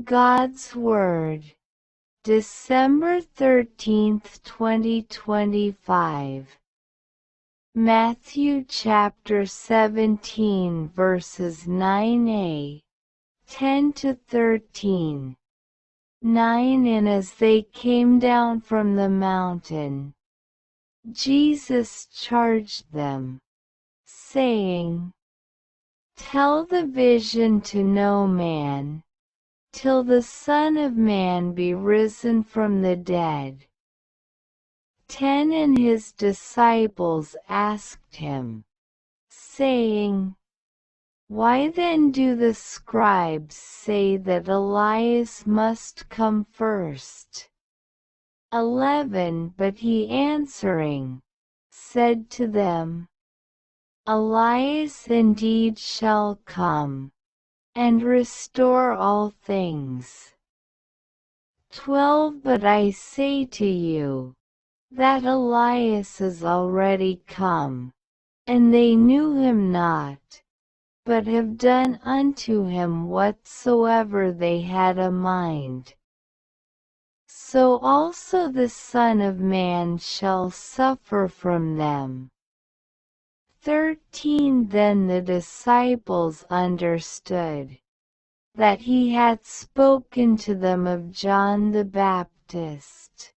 God's Word, December 13th, 2025. Matthew chapter 17 verses 9a, 10 to 13. 9. And as they came down from the mountain, Jesus charged them, saying, "Tell the vision to no man, till the Son of Man be risen from the dead." 10. And his disciples asked him, saying, "Why then do the scribes say that Elias must come first?" 11. But he answering, said to them, "Elias indeed shall come, and restore all things." 12. But I say to you, that Elias is already come, and they knew him not, but have done unto him whatsoever they had a mind. So also the Son of Man shall suffer from them. 13. Then the disciples understood that he had spoken to them of John the Baptist.